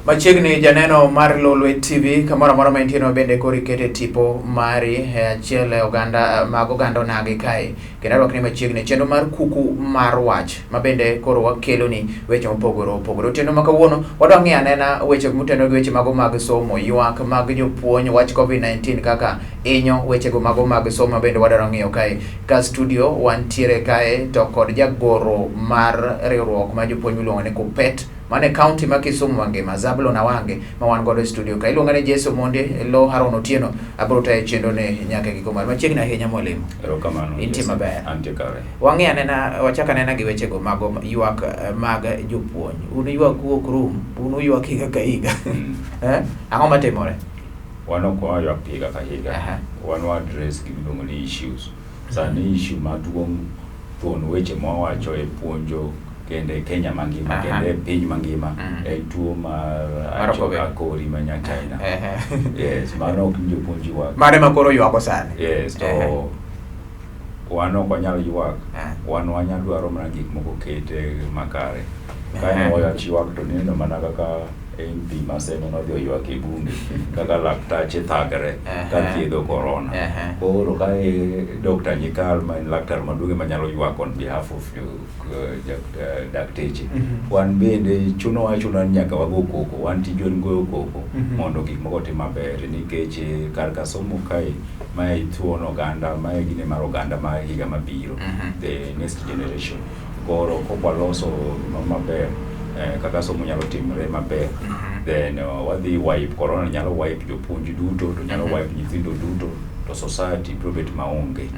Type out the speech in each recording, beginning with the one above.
Machiegni janeno mar Lolwe TV kamoro amora maintieno bende koro ikete tipo mari achiel oganda mag oganda onagi kae. Kendo arwak ni machiegni chenro mar kuku mar wach ma bende koro wakelo ni weche mopogore opogore. Otieno ma kawuono wadwa ng'iyo anena weche moteno gi weche mago mag somo, ywak mag jopuonj, wach COVID-19 kaka inyo wechego mago mag somo bende wadwa ng'iyo kae. Ka studio wantiere kae to kod jagoro mar riwruok ma jopuonj miluongo ni KUPPET mane county ma Kisumu mangima Zabulon Awange ma wan godo e studio ka iluonga ni Jeso Monde lo Haron Otieno abro tayo chenro ne nyaka giko mar machiegni ahinya mwalimu. Erokamano. Inti maber. Antie kare. Wang'i anena wachaka nena gi wechego mago ywak mag jopuonj. Un ywak wuok rum, un ywak higa ka higa. Ang'o matimore? Wan ok waywak higa ka higa. Wan wadress giluongo ni issues. Sani issue maduong' thuon weche mwawacho e puonjo kende Kenya mangima kende piny mangima e tuo mar akori manya China. Yes, mano ok jopuonji wak. Mare makoro ywak osani. Yes, to wan ok wanyal ywak. Wan wanyal dwaro mana gik moko kete makare. Ka wach ywak to neno mana kaka MP maseno nodhi oywak e bunge kaka laktache thagre ka thiedho corona. Koro ka Dr. Nyikal ma en laktar maduong' manyalo ywak on behalf of dakteche. Wan bende chuno nyaka wago koko, wan tijwa goyo koko mondo gik moko tim maber nikech kar ka somo kae ma ituono oganda ma gine mar oganda ma higa mabiro, the next generation. Koro kopwaloso maber kaka somo nyalo timre maber, then wadhi wipe corona, nyalo wipe jopuonj duto, to nyalo wipe nyithindo duto, to society probet maonge.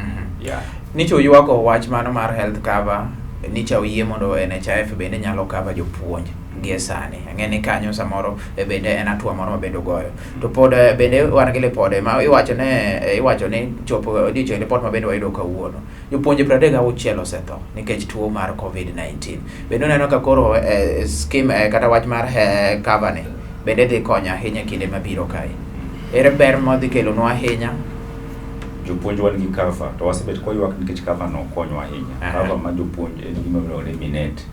Nicho ywako wach mano mar health cover, nicha oyie mondo NHIF bende nyalo cover jopuonj gie sani. Ang'eni kanyo samoro bende en atua moro mabende goyo. To pod bende wan gi lipode ma iwacho ni chopo odiochieng' report ma bende wayudo kawuono. Jopuonje 36 osetho nikech tuo mar COVID-19. Bende neno ka koro scheme kata wach mar cover ni bende dhi konyo ahinya kinde mabiro kae. Ere ber modhi kelonwa ahinya? Jopuonj wan gi cover, to wasebet kwa ywak nikech cover no konyo ahinya. Cover ma jopuonj en gima miluongo ni Minet.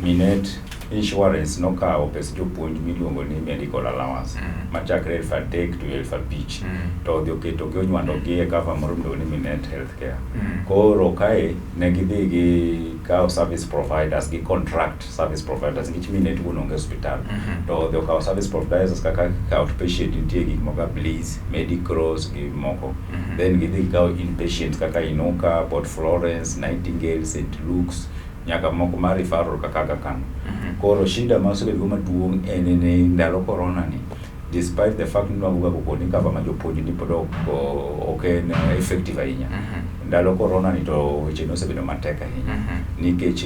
Minet insurance no kawo pes jopuonj miluongo ni medical allowance machakre 3,000 to 5,000. To odhi oketo gi onywando gi e cover moro miluongo ni Minet Healthcare. Koro kae ne gidhi gi kawo service providers gi contract service providers nikech Minet onge hospital. To odhi okawo service providers kaka outpatient nitie gik moko Bliss, Medicross gi moko. Then gidhi kawo inpatient kaka Inoka, Port Florence, Nightingale, St. Luke's, nyaka moko mar referral kaka Kano. Koro shida ma osebedo maduong' en ne ndalo corona ni, despite the fact ni wago koni cover ma jopuonj ni pod ok en effective ahinya. Ndalo corona ni to weche no osebedo matek ahinya nikech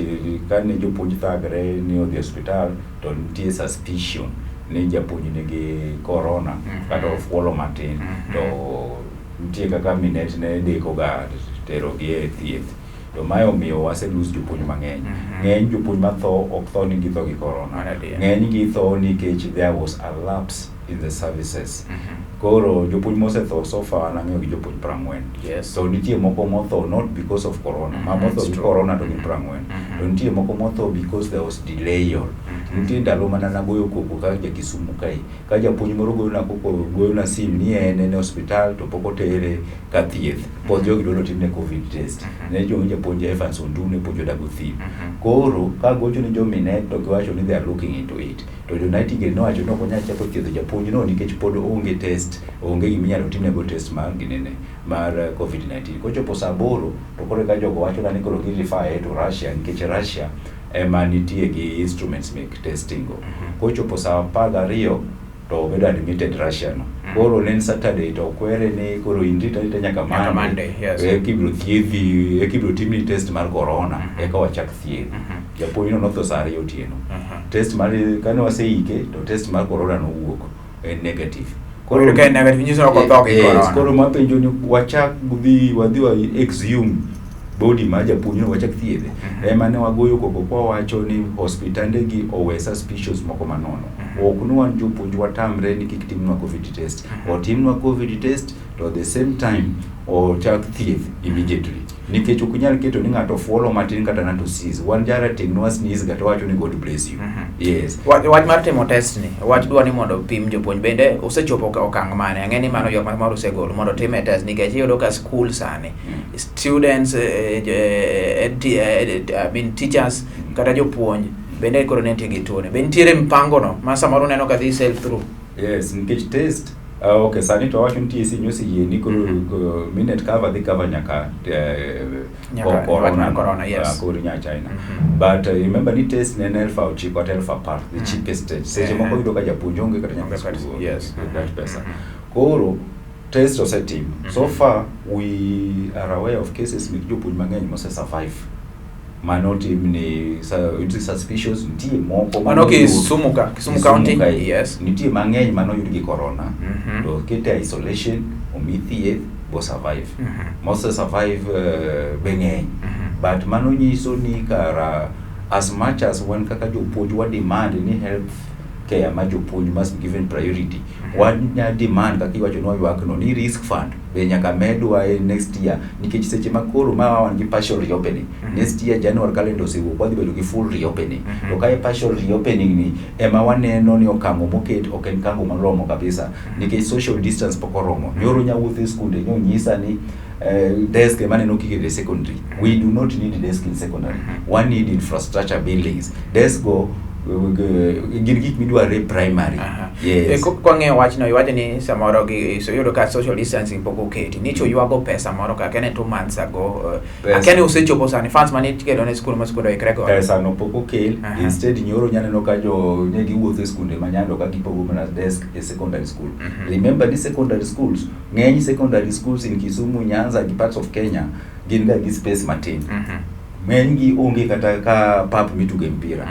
kane jopuonj thagre ni odhi hospital to nitie suspicion ni japuonj nigi corona kata ofuolo matin, to nitie kaka Minet ne deko ga tero gi e thieth. To mayo miyo wase lose jopuonj mang'eny. Ng'eny jopuonj matho ok tho ni githo gi corona. Ng'eny githo nikech there was a lapse in the services. Koro jopuonj mosetho so far nang'eyo gi jopuonj 40. So nitie moko motho not because of corona. Ma motho gi corona to gi 40. To nitie moko motho because there was delay. Nitie ndalo mana nagoyo koko ka Kisumu kae. Ka japuonj moro goyo na sim ni en e hospital to pok otere ka thieth. Pod jogi dwaro timne COVID test. Ne japuonj Evans Ondune puonjo Dagothim. Koro ka gocho ni jo Minet to giwacho ni they are looking into it. To jo Nightingale no wacho no konya chako thiedho japuonj no nikech pod onge test, onge giminyalo timne go test mar ginene mar COVID-19. Kochopo saa 8 to koro ka jogo wacho ni koro gi refer to Russia nikech Russia ema nitie gi instruments make testing go. Kochopo saa 12 to bedo admitted Russia no. Koro nen Saturday to kwere ni koro indita nyaka Monday. Kibro thiedhi, kibro timni test mar corona eka wachak thiedh. Japuonj no notho saa 2 otieno. Test mar kane waseike to test mar corona no wuok negative. Koro ka negative nyiso ko tho gi corona. Koro mapenjo ni wachak wadhi wa exhume body ma japuonj no wachak thiedhe. Ema ne wagoyo koko kwa wacho ni hospitande gi owe suspicious moko manono. Ok no wan jopuonj watamre ni kik timnwa COVID test. O timnwa COVID test to at the same time o chak thieth immediately. nikech ok nyal keto ni ng'ato fuolo matin kata ng'ato sis wan jara ting'nwa sneeze kata wacho ni God bless you. Yes, wach mar timo test ni wach dwa ni mondo pim jopuonj bende osechopo okang' mane ang'e ni mano jok moro osegolo mondo time test nikech iyudo ka school sani students I mean teachers kata jopuonj bende koro ne nitie gi tuone be nitiere mpango no ma samoro neno ka dhi self through. Yes, nikech test okay, sani to wacho nitie sinyosi yie ni koro minute cover dhi cover nyaka corona yes koro nya China. But remember ni test ne 1,900 kata 1,000 the cheapest test. Seche moko yudo ka japuonj onge kata nyaka school. Yes, that pesa. Koro test osetim. So far we are aware of cases with jopuonj mang'eny mose survive. Mano team ni it's suspicious nitie moko mano Kisumu County yes nitie mang'eny mano yud gi corona to kete isolation omithieth bo survive most survive beng'eny but mano nyiso ni kara as much as one kaka jopuonj wa demand ni health care ma jopuonj must be given priority one demand kaka iwacho no ywak no ni risk fund be nyaka medwa next year nikech seche makoro ma wan gi partial reopening next year January calendar osewuok wadhi bedo gi full reopening to kae partial reopening ni ema waneno ni okang'o moket ok en kango moromo kabisa nikech social distance pok oromo nyoro nyawuoth e skunde nyisa ni desk maneno kike secondary we do not need desk in secondary one need infrastructure buildings desk go gin gik midware primary. Yes. Kwa ng'eyo wachno iwacho ni samoro gi so yudo ka social distancing pok oketi nicho ywago pesa moro ka kene 2 months ago akene osechopo sani funds mane tikedo ne school ma school ikre go pesa no pok okel instead nyoro nyaneno ka jo ne giwuotho e skunde manyando ka gipogo mana desk e secondary school. Remember ni secondary schools ng'eny secondary schools in Kisumu, Nyanza gi parts of Kenya gin ga gi space matin. Ng'eny onge kata ka pap mituge mpira.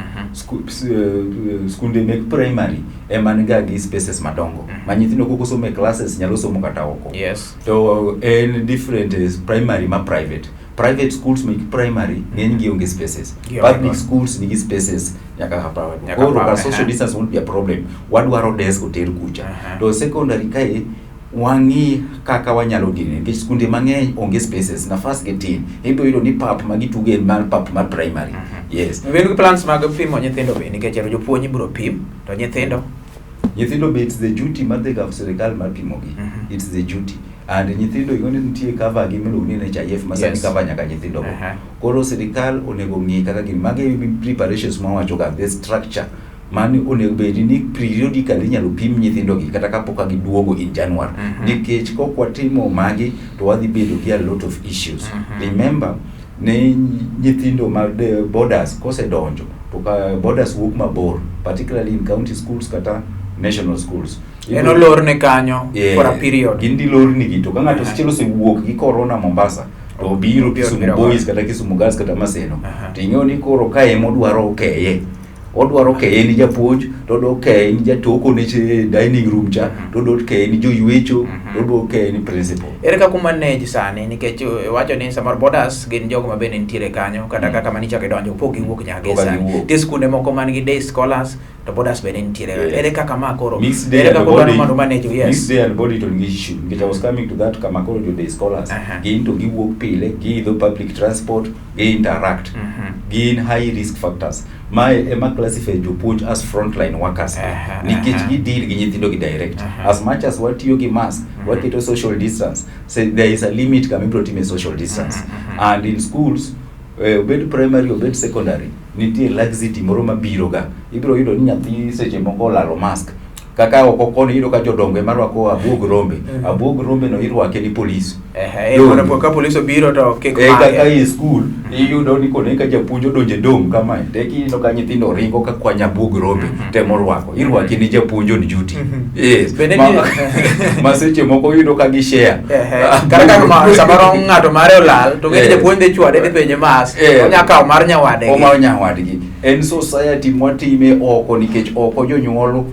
Skunde mek primary ema niga gi spaces madongo. Ma nyithindo koko somo e classes nyalo somo kata oko. Yes. To en different primary ma private. Private schools mek primary ng'eny gi onge spaces. Public schools nigi spaces nyaka hapa. Koro social distance won't be a problem. Wadwaro desk hotel kucha. To secondary kae wangi kaka wanyalo dine nikech skunde mang'eny onge spaces nafas getin ibo yudo ni pap magituge mal pap ma primary. Yes, wen plans mag pimo nyithindo be nikech jopuonj biro pim to nyithindo be it's the duty mar the sirikal mar pimo gi. It's the duty and nyithindo igone nitie cover gi miluongo ni NHIF masani cover nyaka nyithindo go. Koro sirikal onego ng'i kaka gin mage preparations ma wacho ga the structure mani onego bedi ni periodically nyalo pim nyithindo gi kata kapok giduogo in January nikech kok watimo magi to wadhi bedo gi a lot of issues. Remember ne nyithindo ma borders kosedonjo to ka borders wuok mabor particularly in county schools kata national schools eno lor ne kanyo for a period gindi lor ni gi to ka ng'ato sichelo se wuok gi corona Mombasa to biro Kisumu boys kata Kisumu girls kata Maseno to ing'eyo ni koro ka emo dwaro keye odwaro keye ni japuonj to do keye ni jatoko ne dining room cha to do keye ni joywecho to do keye ni principal. Ere ka kuma manage sani nikech wacho ni samar borders gin jogo ma bende nitiere kanyo kata kaka manicha ke donjo pok giwuok nyaka sani te skunde moko man gi day scholars to borders bende nitiere ere kaka ma koro ere ka koro mano manage yes mixed day and body to ngi issue because I was coming to that kama koro day scholars gin to giwuok pile gi the public transport gi interact gin high risk factors my ema classify jopuonj as frontline workers nikech gi deal gi nyithindo gi direct as much as what you gi mask what keto social distance say there is a limit coming to team social distance and in schools obed primary obed secondary nitie laxity moro mabiro ga ibiro yudo ni nyathi seche moko lalo mask kaka okokoni yudo ka jodongo marwako abuog rombe no irwake ni police mana poka police obiro to kaka e school iyudo ni kone ka japuonjo donje dom kama teki no ka nyithindo ringo ka kwanya abuog rombe temo rwako irwake ni japuonjo ni duty yes ma seche moko yudo ka gi share kaka ma samaro ng'ato mare olal to ng'e japuonjo chwade ni penje mas onyaka mar nyawadgi en society mwatime oko nikech oko jonyuolo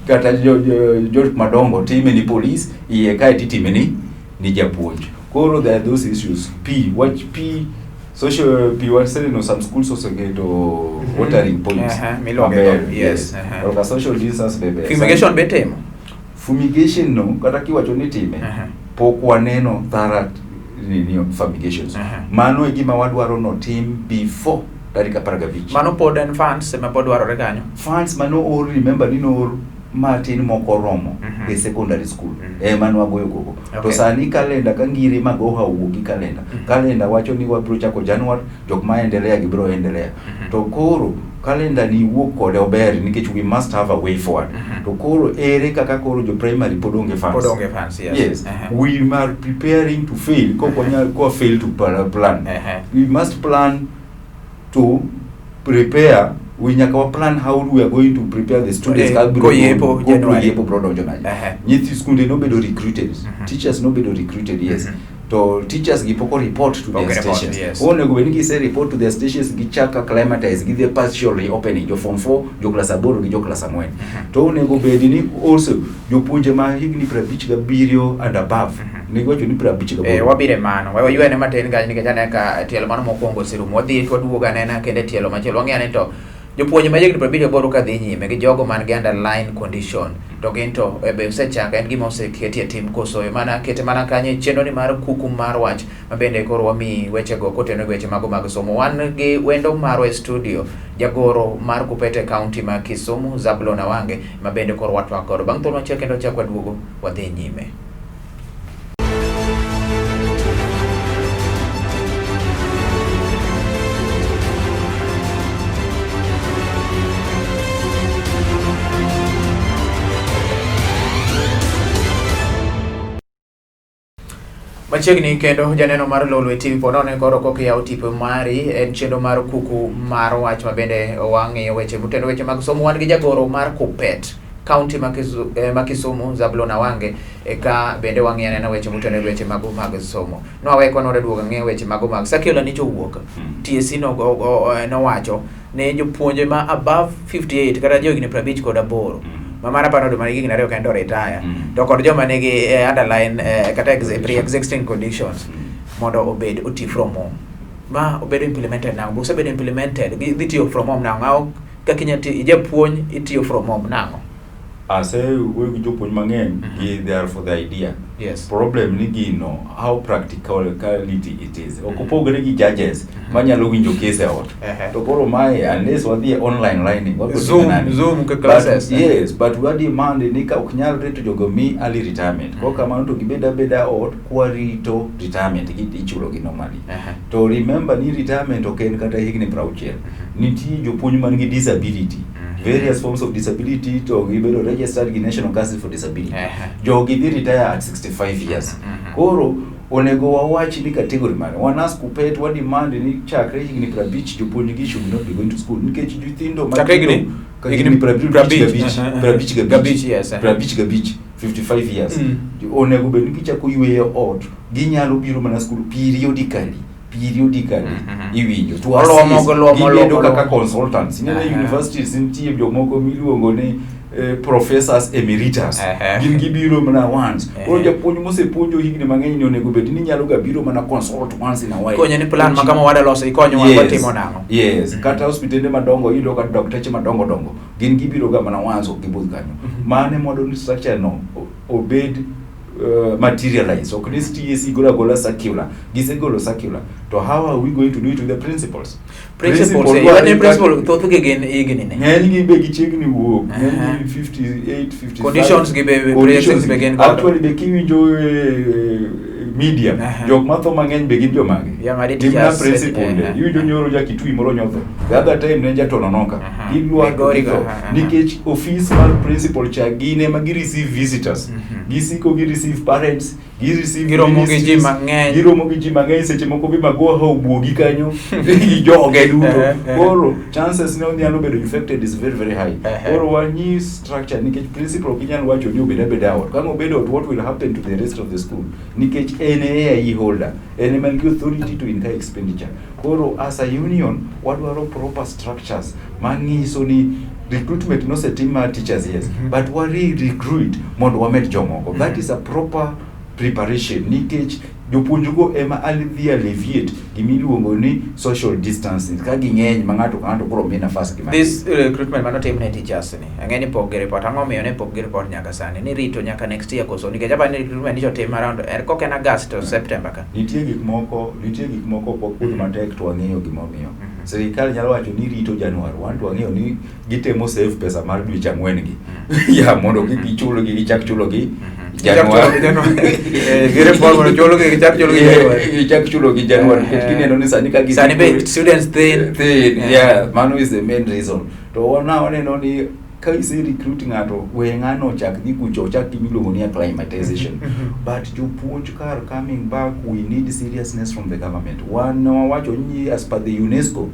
kata jo madongo time ni police iye kae titime ni japuonj. Koro there are those issues. Social P was saying no some schools also get watering points. Yes. Or social distance bebe. Fumigation betemo. Fumigation no kata kiwacho ni time. Pok waneno thara fumigations. Mano e gima wadwaro notim before tarik 15. Mano pod en funds ema pod dwarore kanyo. Funds mano or remember ni no matin moko romo e secondary school mano wagoyo gogo. To sani kalenda kangiri magoha ugi kalenda. Kalenda wacho ni wabro chako January, jok maendelea gibro endelea. To koro kalenda ni wuok kode ober nikech we must have a way forward. To koro ere kaka koro jo primary podonge funds. Podonge funds, yes. Yes. We are preparing to fail. Ko fail to plan. We must plan to prepare. We nyaka plan how we are going to prepare the students. Go yepo Nyithi skunde no bedo recruited. Teachers no bedo recruited, yes. To teachers gipoko report to their stations. Yes. One go beniki say report to their stations gichaka climatize give the partial reopening jo form 4 jo class 8 gi jo class 4. To one go bedini also jo punje ma higni 57 and above. Nego jo ni 57. Wabire mano. Wewe yue matin ga nikech aneka tielo mano mokwongo sirumo wadhi twaduoga nena kende tielo machielo wang'e to jopuonje ma higni 58 ka dhi nyime gi jogo man gi underlying condition to ginto be osechaka en gima oseketi e tim koso mana kete mana kanye chenro ni mar kuku mar wach mabende koro wami weche go koteno weche mago mag somo. Wan gi wendo marwa e studio jagoro mar Kupete County ma Kisumu Zablon Awange mabende koro watwak koro bang' thuolo achiel kendo chak waduogo wadhi nyime. Machiegni kendo janeno mar Lolwe TV ponone koro kokiyaw tipo mari en chenro mar kuku mar wach mabende wang'iyo weche mutendo weche mag somo. Wan gi jagoro mar Kupete County ma Kisumu Zablon Awange ka bende wang'iyo nena weche mutendo weche mag somo. No awe kono reduoga ng'e weche mag Sakiola ni jowuok TSC no wacho ne jopuonje ma above 58 kata jogni 58 mamara pano do manigi ginare kendo retire to kod joma nigi underline kata pre-existing conditions mondo obed oti from home ma obed implemented now bose bed implemented dhi tiyo from home now ngao kakinyati japuonj itiyo from home now ase we jopuonj mang'eny they are for the idea. Yes. Problem ni gino how practicality it is. Okopogre gi judges manyalo winjo case out. To koro mai unless wadhi online learning Zoom ke classes. Yes, but we demand ni ka oknyal reto jogo mi early retirement. Ko kamano to gibeda ot kwarito retirement ichulo gi normally. To remember ni retirement oken kata higni 60. Nitie jopuonj man gi disability. Various forms of disability to gibedo registered in National Council for Disability. Jogi dhi retire at 65 years. Koro onego wawachi ni category mane. Wan ask Kupete what demand ni chakre higni 50 jopuonj gi should not be going to school. Nikech nyithindo ma higni 55 years. Onego bed ni kichako yweyo ot. Ginyalo biro mana school periodically iwinjo to assist kaka consultants in the universities nitie jomoko miluongo ni professors emeritus gin gibiro mana once koro japuonj mosepuonjo higni mang'eny ni onego bed ni nyalo ga biro mana consult once in a while konyo ni plan makama wada loso ikonyo wa timo nang'o. Yes, kata hospitende madongo yudo ka dokteche madongo gin gibiro ga mana once okibudh kanyo mane modern structure no obed materialize. So this TSC gola circular. Gisegolo circular. So how are we going to do it with the principals? Principal to again again. Ngani be gichegni wuok. Ngani 58 55. Conditions gibe projections begin. Actually be kiwinjo media jok matho mang'eny be gin jomage timna principal yudo nyoro ja kitui moro nyotho the other time ne jatononoka gidwa nikech office mar principal cha gine ma gi receive visitors gisiko gi receive parents gi receive giromo gi ji mang'eny seche moko be mago ha obuogi kanyo gi joge duto koro chances ne onyalo bedo infected is very very high koro wanyi structure nikech principal ginyalo wacho ni obeda out kama obedo what will happen to the rest of the school nikech NAE holder, and authority to incur expenditure. Koro as a union, what were proper structures? Mangi so ni recruitment no setima teachers yes, but we recruit mondo wamed jomoko. That is a proper preparation. Nikech jopuonj go ema alidhi alleviate gimiluongo ni social distancing ka ging'eny ma ng'ato ka ng'ato koro mi nafas gima this recruitment mano tim ne teachers ni ang'eni pok gi report ang'o miyo ne pok gi report nyaka sani ni rito nyaka next year koso nikech aba ni recruitment icho tim around kok en August to September ka nitie gik moko pok kuno matek to wang'eyo gimomiyo sirikal nyalo wacho ni rito Januar 1 to wang'eyo ni gitemo save pesa mar dweche 4 gi ya mondo gichulo gi gichak chulo gi Januar gire por mondo chulo gi gichak chulo gi Januar gichak chulo gi Januar kineno ni sani ka gi sani be students thin yeah mano is the main reason to waneno ni ka isi recruiting ato we ng'ano chak dhi kucho chak imiluongo ni acclimatization but jopuonj kar coming back we need seriousness from the government wacho ni as per the UNESCO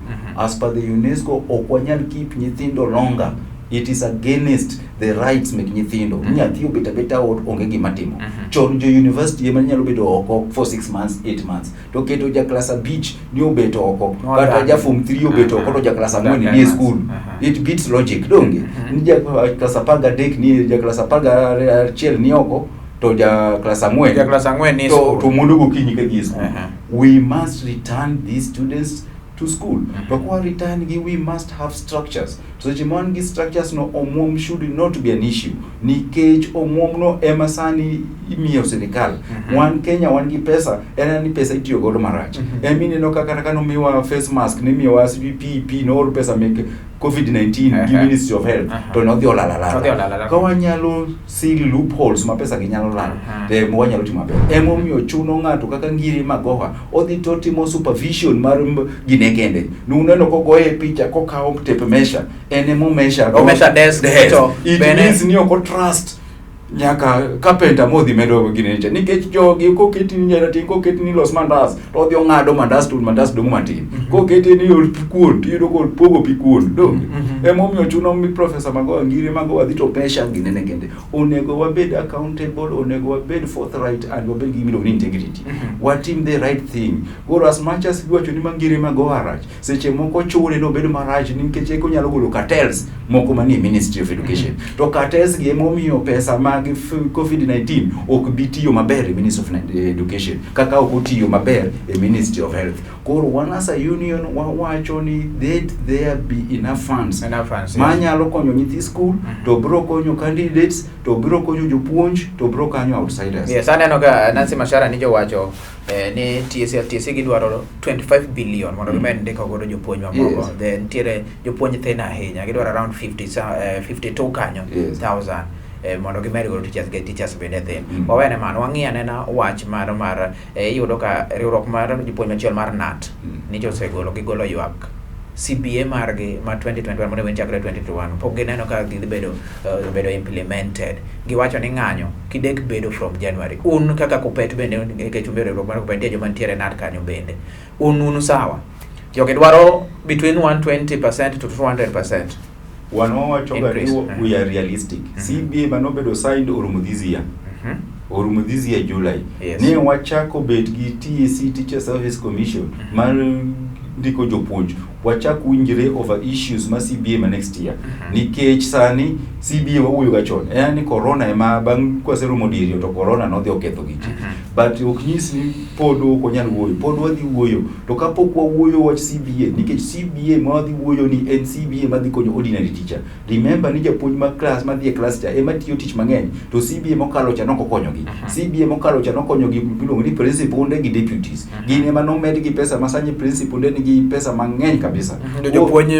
ok wanyal keep nyithindo longer. It is against the rights mek nyithindo nyathi obeta onge gima timo chon jo university ema nyalo bedo oko for 6 months 8 months to keto ja class beach ni obeto oko kata ja form 3 obeto oko to ja class 4 ni school it beats logic donge ni ja class 3 ni ja class 1 ni oko to ja class 4 ni to mundu gokinyi ka gi school we must return these students to school. To kwa return we must have structures. So jimongi structures no omwom should not be an issue. Nikech omwom no emasani imiyo serikal. Wan Kenya wan gi pesa, ni pesa itiyo godo marach. Emini no kaka no miwa face mask, ni miwa PPE no pesa make COVID-19 gi Ministry of Health to no dhi olala. Ka wanyalo seal loopholes ma pesa gi nyalo lal. Te mo wanyalo timo maber. Emomiyo chuno ng'ato kaka Ngiri Magoha odhi to timo supervision mar ginekende. Nuneno ko goye picha ko kawo tape measure ene measure desk to it means ni oko trust nyaka carpenter modhi medo ginecha nikech jogi koketi ni nyara tin koketi ni los mandas to dhi ng'ado mandas dong matin koketi ni ol pikuon tido kod pogo pikuon dong emomiyo chuno mi Professor Magoha Ngiri Magoha dhi to pesha ginene kende onego wabed accountable onego wabed forthright and wabed gi middle integrity watim the right thing goro as much as giwacho ni Ngiri Magoha rach seche moko chule no bedo marach nikech eko nyalo golo cartels moko manie Ministry of Education to cartels gi emomiyo pesa mag COVID-19 ok bitiyo maber e Ministry of Education kaka ok otiyo maber e Ministry of Health koro wan as a union wawacho ni there be enough funds manyalo konyo nyithi school to bro konyo candidates to bro konyo jopuonj to bro konyo outsiders. Yes, aneno ga Nancy Mashara ni jowacho ni TSC gidwaro 25 billion mondo gimed ndiko godo jopuonj mamoko then tiere jopuonj thin ahinya gidwaro around 52 kanyo thousand mondo gimed godo teachers bende thin wawene mano wang'iane na wach mar yudo ka riwruok mar jopuonj machiel mar NAT ni josegolo gigolo ywak CBA margi ma 2021 mondo chakre 2021 pok gineno ka dhi bedo implemented giwacho ni ng'anyo kidek bedo from January un kaka Kuppet bende nikech umbere riwruok mar Kuppet joma ntiere NAT kanyo bende un sawa jogi dwaro between 120% to 200%. One wacho gani we are realistic. CBA manobedo signed orumo this year July. Ne wachako bet gi TSC Teacher Service Commission mar ndiko jopuonj wachak winjre over issues ma CBA ma next year nikech sani CBA wawuoyo ga chon ni corona ema bang' kwaserumo diriyo to corona no dhi oketho giti but ok nyis ni pod ok onyal wuoyo pod wadhi wuoyo to kapok wawuoyo wach CBA nikech CBA ma wadhi wuoyo ni en CBA ma dhi konyo ordinary teacher. Remember ni japuonj ma class ma dhi e class cha ema tiyo tich mang'eny to CBA mokalo cha noko konyogi CBA mokalo cha nokonyogi biluongo ni principal gi deputies gin ema nomed gi pesa masanye principal nigi pesa mang'eny kabisa jopuonj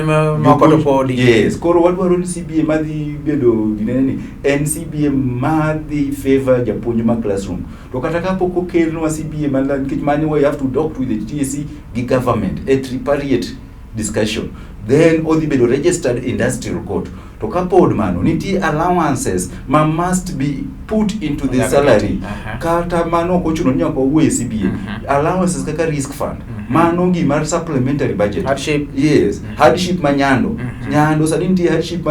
ma kodo podi yes koro wadwaro ni CBA madhi bedo gineni en CBA madhi favor japuonj ma classroom to kata kapok okelnwa CBA mala nikech mani we have to talk to the TSC gi government a tripartite discussion then odhi bedo registered industrial court to kapod mano nitie allowances must be put into the salary kata mano ochuno nyako wuoye CBA allowances kaka risk fund mano gi mar supplementary budget hardship hardship nyando sani nitie hardship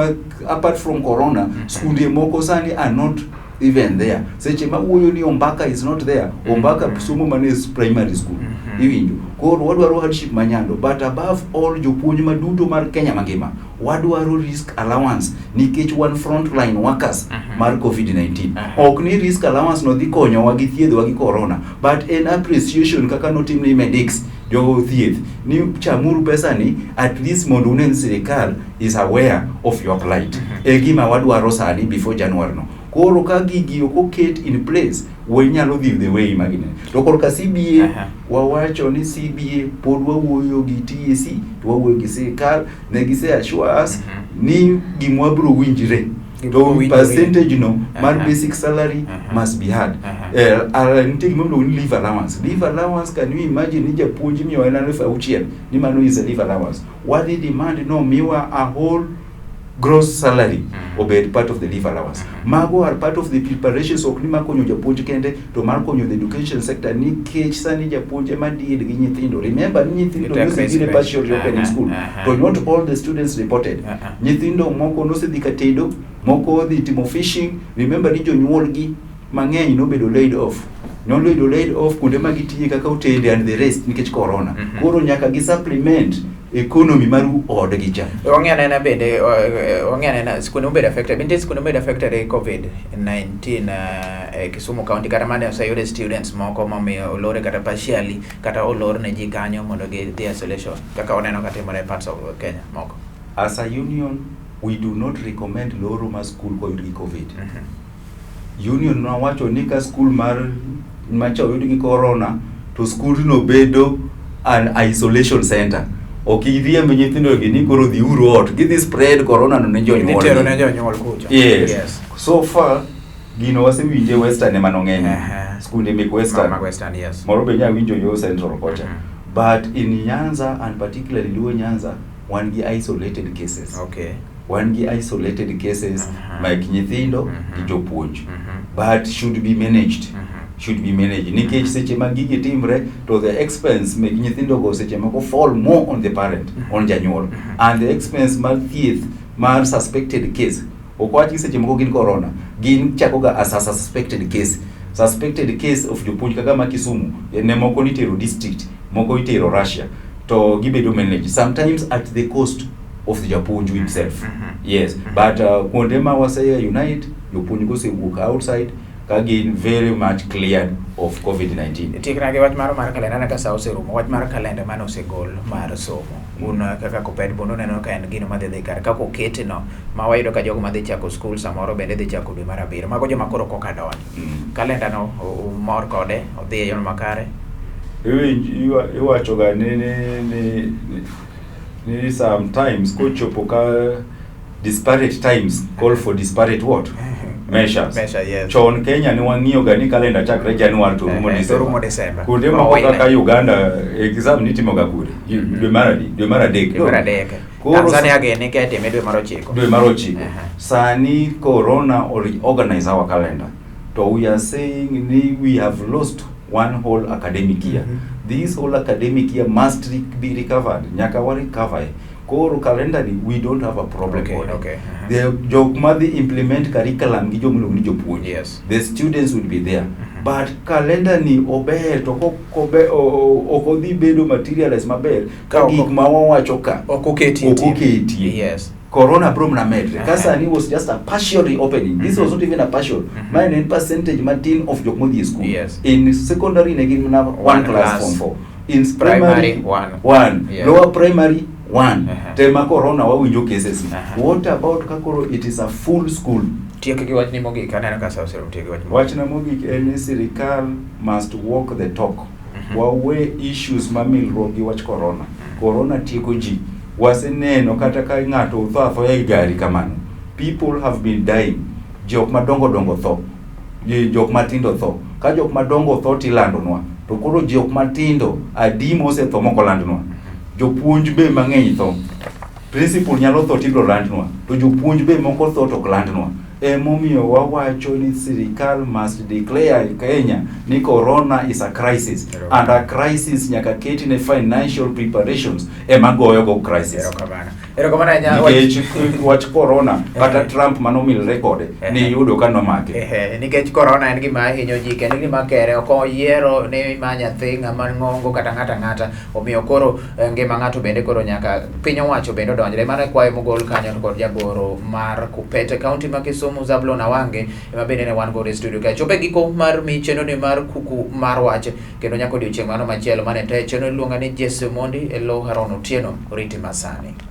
apart from corona skunde moko sani are not even there. Seche ma wuoyo ni Ombaka is not there. Ombaka somo mane is primary school. Iwinjo. Koro wadwaro hardship manyalo, but above all jopuonj maduto mar Kenya mangima wadwaro risk allowance nikech one frontline workers mar COVID-19. Ok ni risk allowance no dhi konyowa gi thiedhowa gi corona, but an appreciation kaka notim ne medics jo thieth ni chamuru pesa ni at least mondo unen sirikal is aware of your plight. E gima wadwaro sani before January no. Koro ka gigi oket in place wenyalo dhi the way magine. To koro ka CBA wawacho ni CBA pod wawuoyo gi TSC, to wawuoyo gi sirikal, ne gise assure us ni gimwa bro winjire. To percentage no mar basic salary must be had. Nitie gima iluongo ni leave allowance. Leave allowance, can you imagine ni japuonj miyo en 6,000 ni mano is a leave allowance. What they demand no miwa a whole gross salary obed part of the leave allowance. Mago are part of the preparations ok ni makonyo japuonj kende to mar konyo the education sector nikech sani japuonj ema deal gi nyithindo. Remember ni nyithindo nosedhi partially open in school, but not all the students reported. Nyithindo moko nosedhi katedo, moko dhi timo fishing. Remember ni jonyuol gi mang'eny nobedo laid off. Nobedo laid off kuonde ma gitiye kaka otende and the rest nikech corona. Koro nyaka gi supplement economy maru od gi cha. Wang'ane na bende wang'ane na skunde obed affected. Bende skunde obed affected e COVID-19 Kisumu County kata mane oseyude students moko mamiyo olore kata partially kata olor ne ji kanyo mondo gi the isolation kaka oneno katimore parts of Kenya moko. As a union we do not recommend loro ma school ko yud gi COVID. Union no wacho ni ka school mar macha yud gi corona to school no bedo an isolation center. Okidhiembe nyithindo gi ni koro dhi uru ot gidhi spread corona no ne jonyuol. Nitero ne jonyuol kucha. Yes. So far gino wasewinje Western ema nong'eny. Skunde mek Western. Western, yes. Moro be nya winjo yo Central kocha. But in Nyanza and particularly Luo Nyanza wan gi isolated cases. Okay. Wan gi isolated cases like nyithindo gi jopuonj. But should be managed. Should be managed. Nikech seche ma gigi timre to the expense mek nyithindo go seche ma go fall more on the parent, on janyuol. And the expense mar thieth mar suspected case. Okwachi seche moko gin corona. Gin chakoga as a suspected case. Suspected case of jopuonj kaka ma Kisumu. Ne moko nitero district, moko itero Russia. To gibedo managed. Sometimes at the cost of the japuonj himself. Yes. But kuonde ma wasaya unite, jopuonj go se walk outside. Again, very much cleared of COVID-19. Tikna ge wach mar kalenda na kasa oserumo wach mar kalenda mano osegol mar somo. Una kaka koped bono neno ka en gino madhi kar kako kete no ma wayudo ka jogo madhi chako school samoro bende dhi chako dwe mar 7. Mago joma koro koka donjo. Kalenda no mor kode odhi e yor makare. Iwacho ga ni sometimes kochopo ka disparate times call for disparate what? Measures. Yes. Chon Kenya ni wang'iyo ga ni kalenda chakre January to rumo December. Kuonde moko kaka Uganda exam nitimo ga kure. Dwe mar adek. Tanzania gene kete dwe mar 9. Dwe mar 9. Sani corona organize our calendar. So we are saying we have lost one whole academic year. This whole academic year must be recovered. Nyaka wa recover. Koro calendar we don't have a problem. Okay. The jokmadi implement curriculum gi jomulong ni jopuonj. Yes. The students will be there. But calendar ni ober to okodhi bedo materialize maber ka gik ma wawacho ka okoketi. Yes. Corona bro na med. Kasani was just a partial reopening. This was not even a partial. Mine in percentage martin of jokmodi school. Yes. In secondary negin na one class form 4. In primary one. Yeah. Lower primary 1. Tema corona wawinjo cases. What about kakoro it is a full school? Tieke gi wach ni mogik aneno ka sa osero tieke wach. Wach na mogik en sirikal must walk the talk. Wawe issues mamilro gi wach corona. Corona tieko ji. Waseneno kata ka ng'ato utho e gari kamano. People have been dying. Jok madongo tho. Jok matindo tho. Ka jok madongo tho tilandonwa. To koro jok matindo adimo osetho moko landonwa. Jopuonj be mang'eny tho. Principal nyalo tho tibro landnwa. To jopuonj be moko tho to landnwa. Momiyo wawacho ni sirikal must declare Kenya ni corona is a crisis. And a crisis nyaka keti ne financial preparations. Goyo go crisis. Erokamano ahinya. Nikech wach corona kata Trump manomilre kode ni yudo ka nomake. Nikech corona en gima ahinyo ji kendo gima kere ok oyiero ni ma nyathi ng'ama ng'ongo kata ng'ata omiyo koro ngima ng'ato bende koro nyaka piny owacho bende odonjre. Mano kwayo mogol kanyo kod jagoro mar Kupete kaunti ma Kisumu Zablon Awange ema bende ne wan godo e studio ka chope giko mar mi chenro ni mar kuku mar wach kendo nyaka odiochieng' mano machielo mane te chenro iluonga ni Jesse Mondi e lo Haron Otieno oriti masani.